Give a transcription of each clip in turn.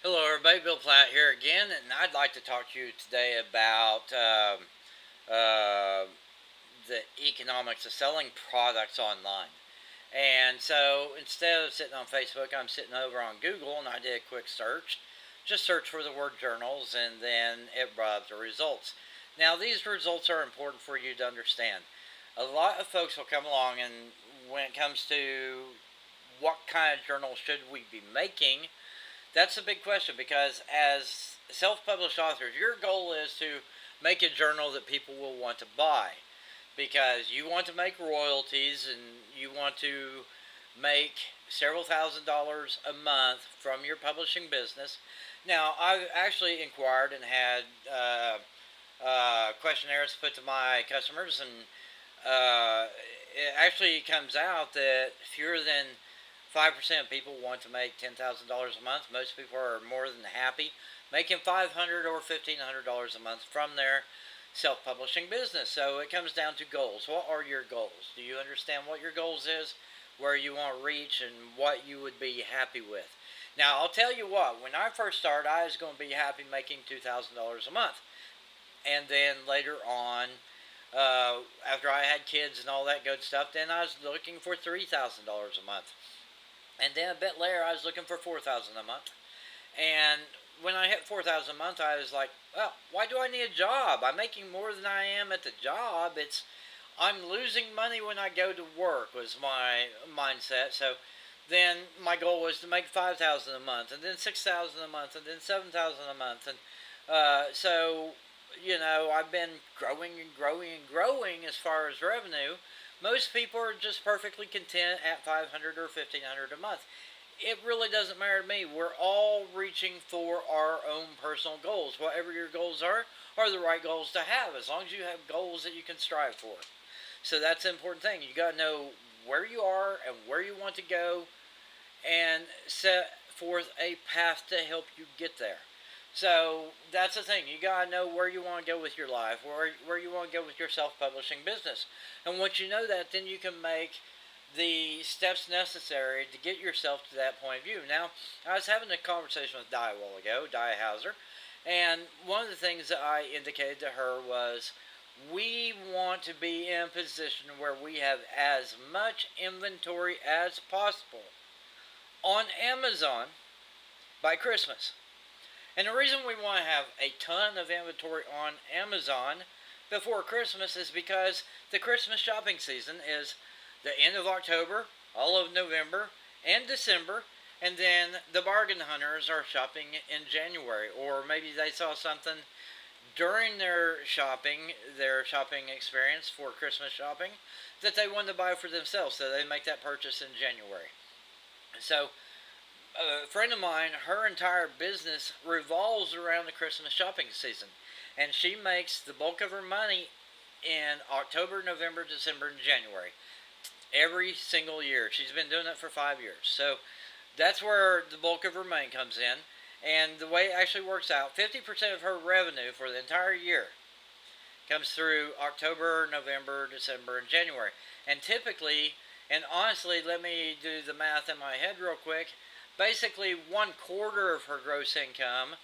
Hello, everybody. Bill Platt here again, and I'd like to talk to you today about uh, the economics of selling products online. And so instead of sitting on Facebook, I'm sitting over on Google, and I did a quick search. Just search for the word journals, and then it brought up the results. Now, these results are important for you to understand. A lot of folks will come along, and when it comes to what kind of journal should we be making, that's a big question because as self-published authors, your goal is to make a journal that people will want to buy because you want to make royalties and you want to make several $1,000s a month from your publishing business. Now, I've actually inquired and had questionnaires put to my customers, and it actually comes out that fewer than 5% of people want to make $10,000 a month. Most people are more than happy making $500 or $1,500 a month from their self-publishing business. So it comes down to goals. What are your goals? Do you understand what your goals is, where you want to reach, and what you would be happy with? Now, I'll tell you what, when I first started, I was going to be happy making $2,000 a month. And then later on, after I had kids and all that good stuff, then I was looking for $3,000 a month. And then a bit later, I was looking for 4,000 a month. And when I hit 4,000 a month, I was like, well, why do I need a job? I'm making more than I am at the job. I'm losing money when I go to work was my mindset. So then my goal was to make 5,000 a month, and then 6,000 a month, and then 7,000 a month, and so I've been growing and growing and growing as far as revenue. Most people are just perfectly content at 500 or 1,500 a month. It really doesn't matter to me. We're all reaching for our own personal goals. Whatever your goals are the right goals to have, as long as you have goals that you can strive for. So that's the important thing. You got to know where you are and where you want to go and set forth a path to help you get there. So that's the thing. You got to know where you want to go with your life, where you want to go with your self-publishing business. And once you know that, then you can make the steps necessary to get yourself to that point of view. Now, I was having a conversation with Di a while ago, Di Hauser, and one of the things that I indicated to her was we want to be in a position where we have as much inventory as possible on Amazon by Christmas. And the reason we want to have a ton of inventory on Amazon before Christmas is because the Christmas shopping season is the end of October, all of November, and December, and then the bargain hunters are shopping in January, or maybe they saw something during their shopping experience for Christmas shopping, that they wanted to buy for themselves, so they make that purchase in January. So a friend of mine, her entire business revolves around the Christmas shopping season, and she makes the bulk of her money in October, November, December, and January every single year. She's been doing it for 5 years. So that's where the bulk of her money comes in. And the way it actually works out, 50% of her revenue for the entire year comes through October, November, December, and January. And typically, and honestly, let me do the math in my head real quick. Basically, 1/4 of her gross income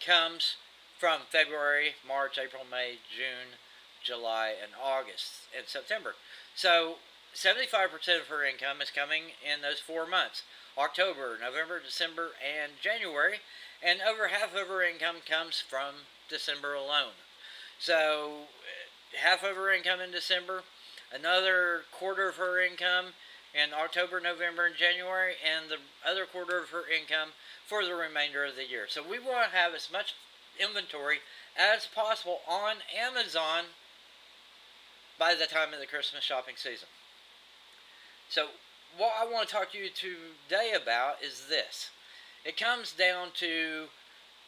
comes from February, March, April, May, June, July, and August, and September. So 75% of her income is coming in those 4 months: October, November, December, and January. And over half of her income comes from December alone. So half of her income in December, another quarter of her income in October, November, and January, and the other quarter of her income for the remainder of the year. So we want to have as much inventory as possible on Amazon by the time of the Christmas shopping season. So what I want to talk to you today about is this. It comes down to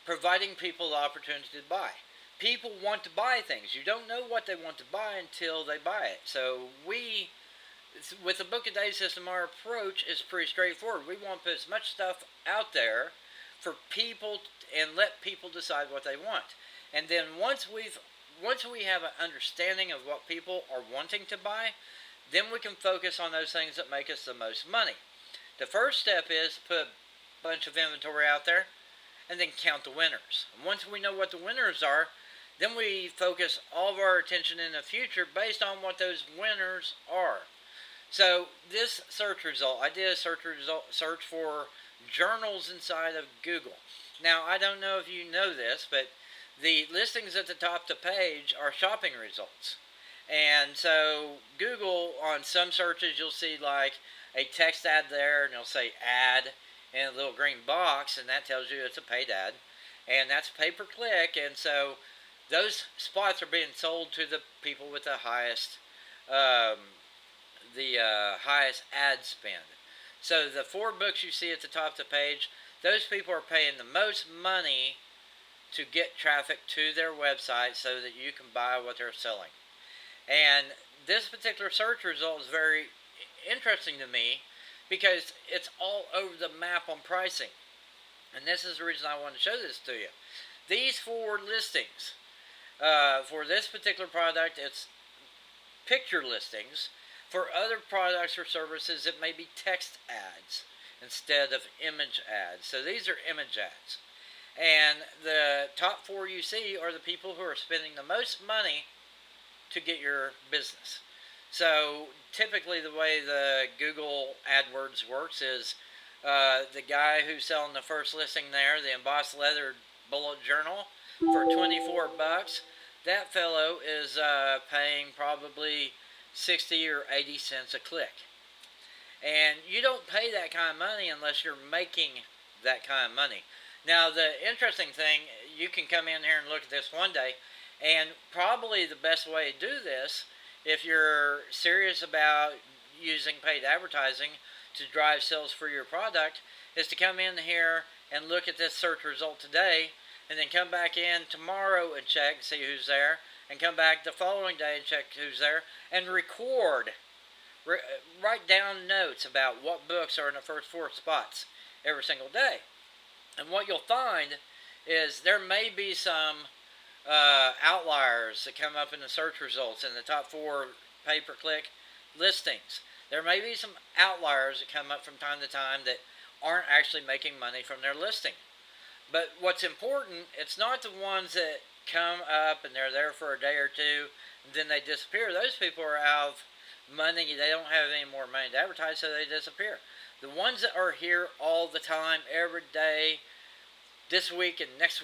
providing people the opportunity to buy. People want to buy things. You don't know what they want to buy until they buy it. So with the book a day system, our approach is pretty straightforward. We want to put as much stuff out there for people and let people decide what they want. And then once we have an understanding of what people are wanting to buy, then we can focus on those things that make us the most money. The first step is put a bunch of inventory out there, and then count the winners. And once we know what the winners are, then we focus all of our attention in the future based on what those winners are. So this search result, I did a search for journals inside of Google. Now, I don't know if you know this, but the listings at the top of the page are shopping results. And so Google, on some searches, you'll see like a text ad there, and it'll say ad in a little green box, and that tells you it's a paid ad. And that's pay-per-click, and so those spots are being sold to the people with the highest highest ad spend. So the 4 books you see at the top of the page, those people are paying the most money to get traffic to their website so that you can buy what they're selling. And this particular search result is very interesting to me because it's all over the map on pricing. And this is the reason I want to show this to you. These 4 listings, for this particular product, it's picture listings. For other products or services, it may be text ads instead of image ads. So these are image ads. And the top 4 you see are the people who are spending the most money to get your business. So typically the way the Google AdWords works is the guy who's selling the first listing there, the embossed leather bullet journal for 24 bucks, that fellow is paying probably 60 or 80 cents a click. And you don't pay that kind of money unless you're making that kind of money. Now, the interesting thing, you can come in here and look at this one day, and probably the best way to do this, if you're serious about using paid advertising to drive sales for your product, is to come in here and look at this search result today, and then come back in tomorrow and check and see who's there, and come back the following day and check who's there, and record. Write down notes about what books are in the first 4 spots every single day. And what you'll find is there may be some outliers that come up in the search results in the top 4 pay-per-click listings. There may be some outliers that come up from time to time that aren't actually making money from their listing. But what's important, it's not the ones that come up and they're there for a day or two and then they disappear. Those people are out of money. They don't have any more money to advertise, so they disappear. The ones that are here all the time, every day, this week and next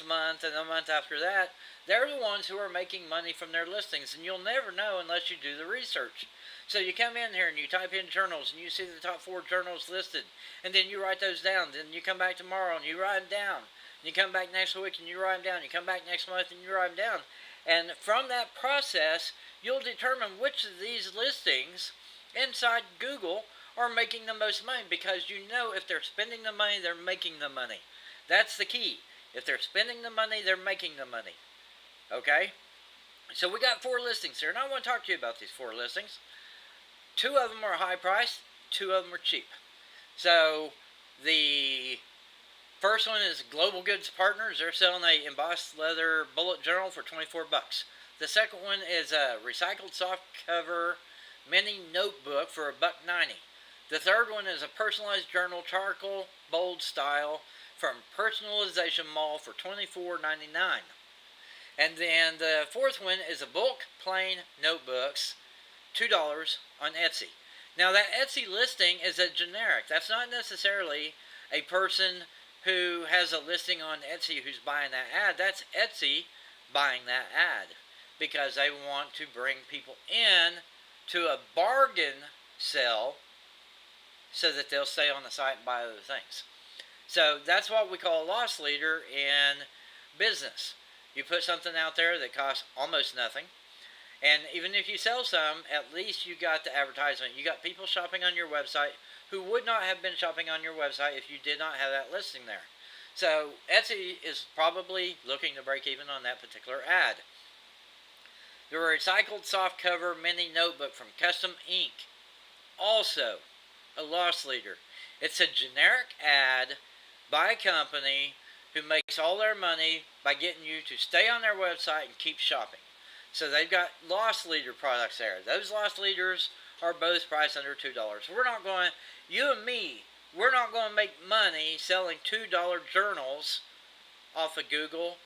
month and the month after that, they're the ones who are making money from their listings, and you'll never know unless you do the research. So you come in here and you type in journals and you see the top 4 journals listed, and then you write those down. Then you come back tomorrow and you write them down. You come back next week and you write them down. You come back next month and you write them down. And from that process, you'll determine which of these listings inside Google are making the most money, because you know if they're spending the money, they're making the money. That's the key. If they're spending the money, they're making the money. Okay? So we got 4 listings here, and I want to talk to you about these 4 listings. 2 of them are high priced, 2 of them are cheap. So the first one is Global Goods Partners. They're selling a embossed leather bullet journal for 24 bucks. The second one is a recycled soft cover mini notebook for $1.90. The third one is a personalized journal, charcoal, bold style, from Personalization Mall for $24.99. And then the fourth one is a bulk plain notebooks, $2 on Etsy. Now that Etsy listing is a generic. That's not necessarily a person who has a listing on Etsy who's buying that ad. That's Etsy buying that ad because they want to bring people in to a bargain sale so that they'll stay on the site and buy other things. So that's what we call a loss leader in business. You put something out there that costs almost nothing, and even if you sell some, at least you got the advertisement. You got people shopping on your website who would not have been shopping on your website if you did not have that listing there. So Etsy is probably looking to break even on that particular ad. The recycled softcover mini notebook from Custom Ink, also a loss leader. It's a generic ad by a company who makes all their money by getting you to stay on their website and keep shopping. So they've got loss leader products there. Those loss leaders are both priced under $2. We're not going, you and me we're not going to make money selling $2 journals off of Google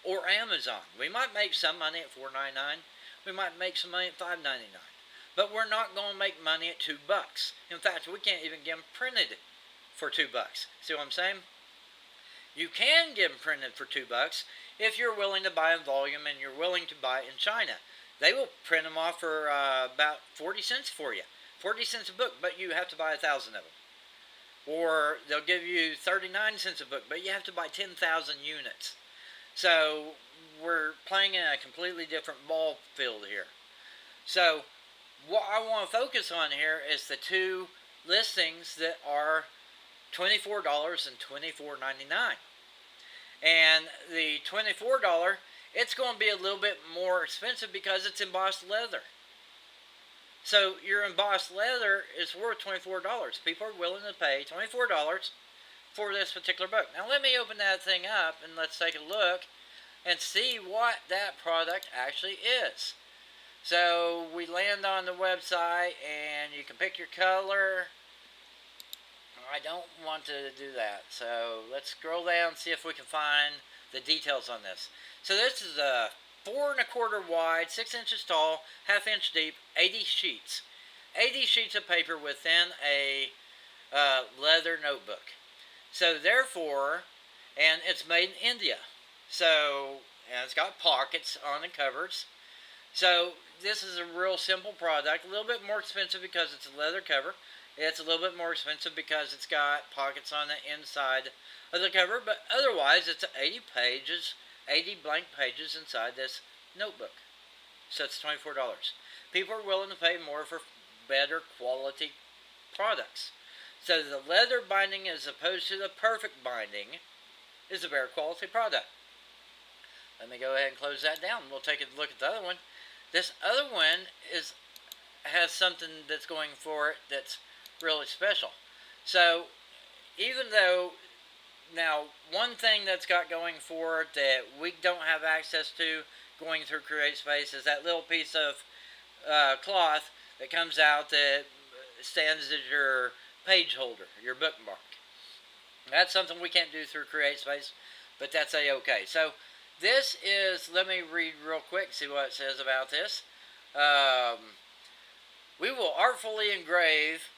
or Amazon. We might make some money at $4.99. We might make some money at $5.99. But we're not going to make money at $2. In fact, we can't even get them printed for $2. See what I'm saying? You can get them printed for $2 if you're willing to buy in volume and you're willing to buy in China. They will print them off for about 40 cents for you. 40 cents a book, but you have to buy 1,000 of them. Or they'll give you 39 cents a book, but you have to buy 10,000 units. So we're playing in a completely different ball field here. So what I want to focus on here is the two listings that are $24 and $24.99. And the $24, it's going to be a little bit more expensive because it's embossed leather. So your embossed leather is worth $24. People are willing to pay $24 for this particular book. Now let me open that thing up and let's take a look and see what that product actually is. So we land on the website and you can pick your color. I don't want to do that. So let's scroll down and see if we can find the details on this. So this is a 4 1/4 wide, 6 inches tall, 1/2 inch deep, 80 sheets. 80 sheets of paper within a leather notebook. So therefore, and it's made in India. So, and it's got pockets on the covers. So this is a real simple product. A little bit more expensive because it's a leather cover. It's a little bit more expensive because it's got pockets on the inside of the cover. But otherwise, it's 80 pages, 80 blank pages inside this notebook. So it's $24. People are willing to pay more for better quality products. So the leather binding as opposed to the perfect binding is a better quality product. Let me go ahead and close that down. We'll take a look at the other one. This other one has something that's going for it that's really special. So even though, now one thing that's got going for it that we don't have access to going through CreateSpace is that little piece of cloth that comes out that stands as your page holder, your bookmark. That's something we can't do through CreateSpace, but that's a-okay. So this is, let me read real quick, see what it says about this. We will artfully engrave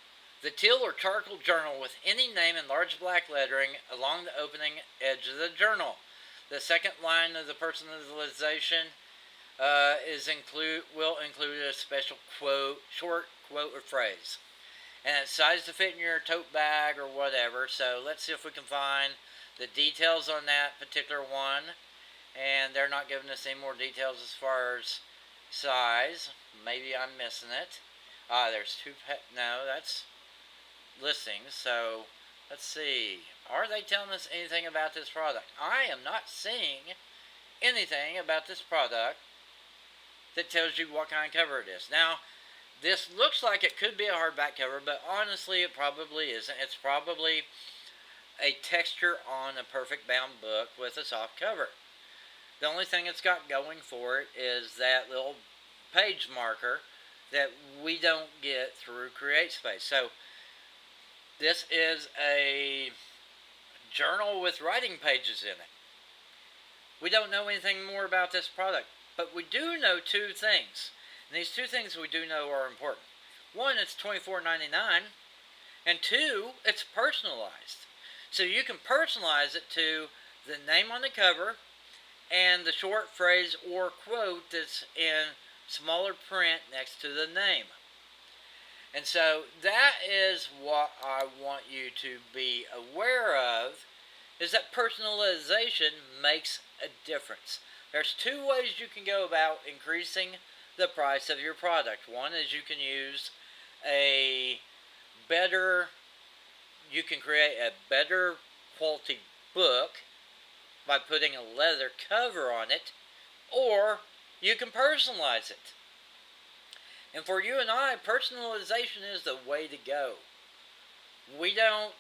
the teal or charcoal journal with any name in large black lettering along the opening edge of the journal. The second line of the personalization will include a special quote, short quote or phrase. And it's sized to fit in your tote bag or whatever. So let's see if we can find the details on that particular one. And they're not giving us any more details as far as size. Maybe I'm missing it. There's no, that's listings. So let's see. Are they telling us anything about this product? I am not seeing anything about this product that tells you what kind of cover it is. Now, this looks like it could be a hardback cover, but honestly it probably isn't. It's probably a texture on a perfect bound book with a soft cover. The only thing it's got going for it is that little page marker that we don't get through CreateSpace. So this is a journal with writing pages in it. We don't know anything more about this product, but we do know two things. And these two things we do know are important. One, it's $24.99, and two, it's personalized. So you can personalize it to the name on the cover and the short phrase or quote that's in smaller print next to the name. And so that is what I want you to be aware of, is that personalization makes a difference. There's two ways you can go about increasing the price of your product. One is you can use you can create a better quality book by putting a leather cover on it, or you can personalize it. And for you and I, personalization is the way to go. We don't,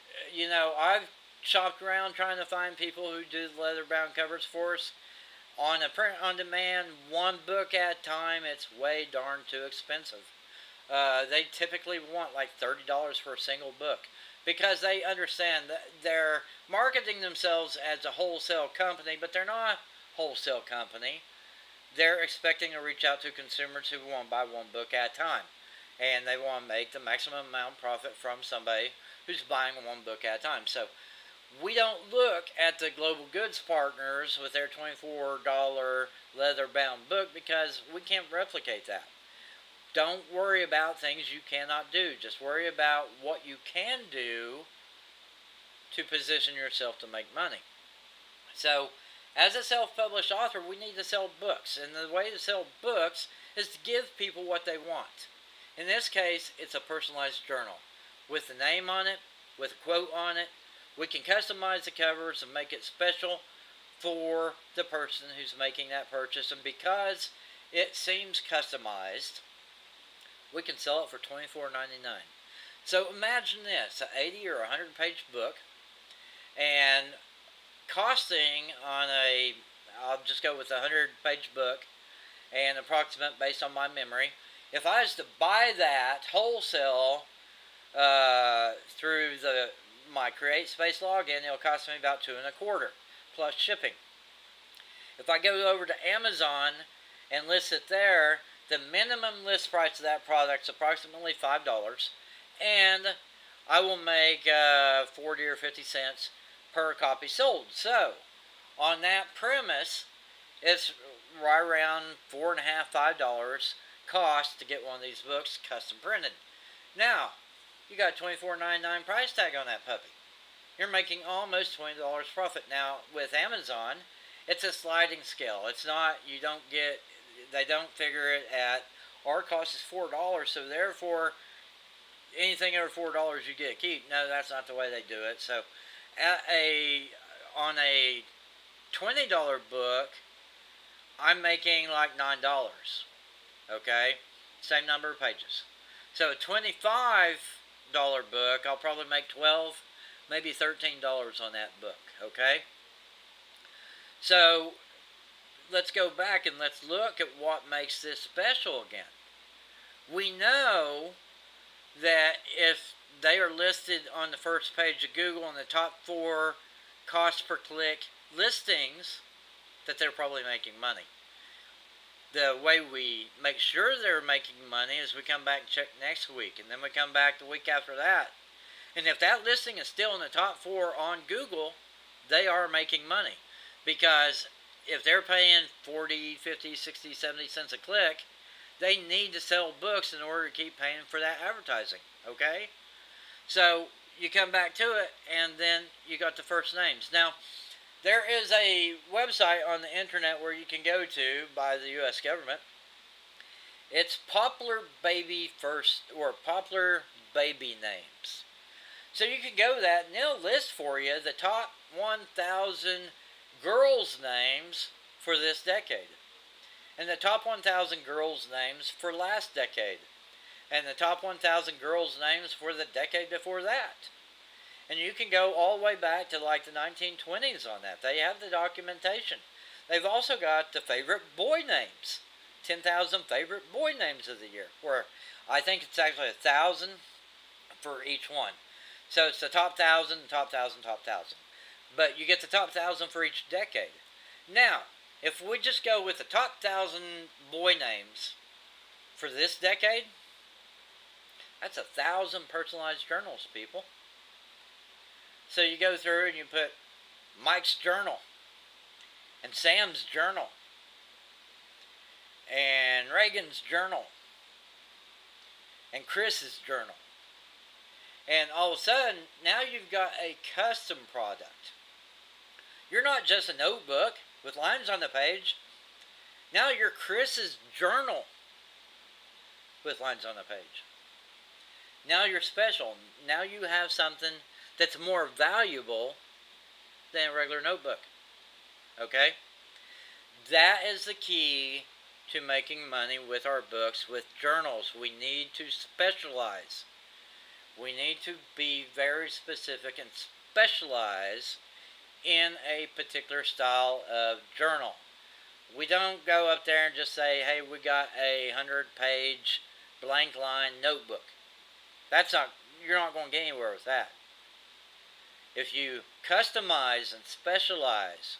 I've shopped around trying to find people who do leather bound covers for us. On a print on demand, one book at a time, it's way darn too expensive. They typically want like $30 for a single book. because they understand that they're marketing themselves as a wholesale company, but they're not a wholesale company. They're expecting to reach out to consumers who want to buy one book at a time. And they want to make the maximum amount of profit from somebody who's buying one book at a time. So we don't look at the global goods partners with their $24 leather bound book because we can't replicate that. Don't worry about things you cannot do. Just worry about what you can do to position yourself to make money. So, as a self-published author, we need to sell books. And the way to sell books is to give people what they want. In this case, it's a personalized journal with the name on it, with a quote on it. We can customize the covers and make it special for the person who's making that purchase. And because it seems customized, we can sell it for $24.99. So imagine this, an 80 or 100 page book, and costing on I'll just go with a 100 page book, and approximate based on my memory. If I was to buy that wholesale through my Create Space login, it'll cost me about $2.25 plus shipping. If I go over to Amazon and list it there, the minimum list price of that product is approximately $5, and I will make 40 or 50 cents per copy sold. So, on that premise, it's right around $4.50, $5 cost to get one of these books custom printed. Now, you got a $24.99 price tag on that puppy. You're making almost $20 profit. Now, with Amazon, it's a sliding scale. It's not, they don't figure it at, our cost is $4, so therefore, anything over $4 you get a keep. No, that's not the way they do it. So, on a $20 book, I'm making like $9. Okay? Same number of pages. So a $25 book, I'll probably make $12, maybe $13 on that book. Okay? So let's go back and let's look at what makes this special again. We know that if they are listed on the first page of Google in the top 4 cost per click listings, that they're probably making money. The way we make sure they're making money is we come back and check next week, and then we come back the week after that. And if that listing is still in the top 4 on Google, they are making money. Because if they're paying 40, 50, 60, 70 cents a click, they need to sell books in order to keep paying for that advertising. Okay? So you come back to it, and then you got the first names. Now, there is a website on the internet where you can go to by the U.S. government. It's Popular Baby Names. So you can go to that, and it'll list for you the top 1,000 girls' names for this decade, and the top 1,000 girls' names for last decade, and the top 1,000 girls' names for the decade before that. And you can go all the way back to like the 1920s on that. They have the documentation. They've also got the favorite boy names. 10,000 favorite boy names of the year. Where I think it's actually 1,000 for each one. So it's the top 1,000, top 1,000, top 1,000. But you get the top 1,000 for each decade. Now, if we just go with the top 1,000 boy names for this decade, that's 1,000 personalized journals, people. So you go through and you put Mike's journal, and Sam's journal, and Reagan's journal, and Chris's journal. And all of a sudden, now you've got a custom product. You're not just a notebook with lines on the page. Now you're Chris's journal with lines on the page. Now you're special. Now you have something that's more valuable than a regular notebook. Okay? That is the key to making money with our books, with journals. We need to specialize. We need to be very specific and specialize in a particular style of journal. We don't go up there and just say, hey, we got a 100-page blank line notebook. You're not going to get anywhere with that. if you customize and specialize.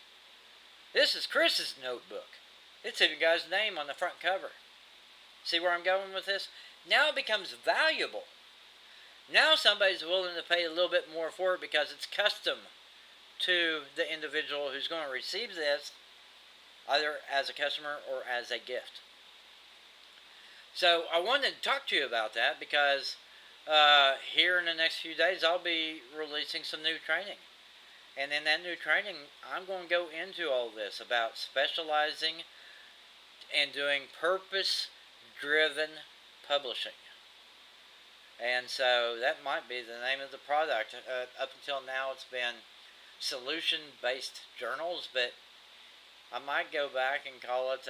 This is Chris's notebook. It's even got his name on the front cover. See where I'm going with this? Now it becomes valuable. Now somebody's willing to pay a little bit more for it because it's custom to the individual who's going to receive this, either as a customer or as a gift. So I wanted to talk to you about that because here in the next few days I'll be releasing some new training. And in that new training, I'm going to go into all this about specializing and doing purpose-driven publishing. And so that might be the name of the product. Up until now, it's been solution-based journals, but I might go back and call it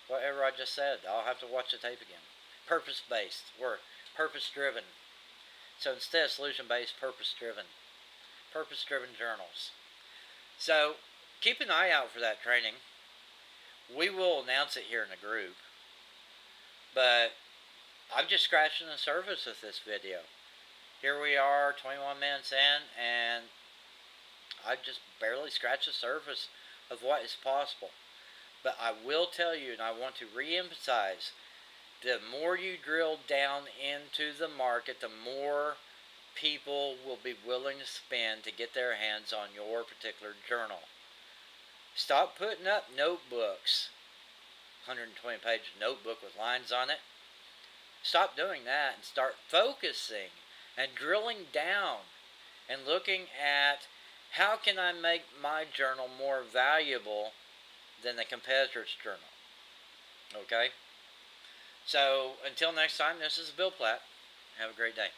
whatever I just said. I'll have to watch the tape again. Purpose-based or purpose-driven. So instead of solution-based, purpose-driven. Purpose-driven journals. So keep an eye out for that training. We will announce it here in the group. But I'm just scratching the surface of this video. Here we are, 21 minutes in, and I've just barely scratched the surface of what is possible. But I will tell you, and I want to re-emphasize, the more you drill down into the market, the more people will be willing to spend to get their hands on your particular journal. Stop putting up notebooks, 120-page notebook with lines on it. Stop doing that and start focusing and drilling down and looking at how can I make my journal more valuable than the competitor's journal. Okay? So until next time, this is Bill Platt. Have a great day.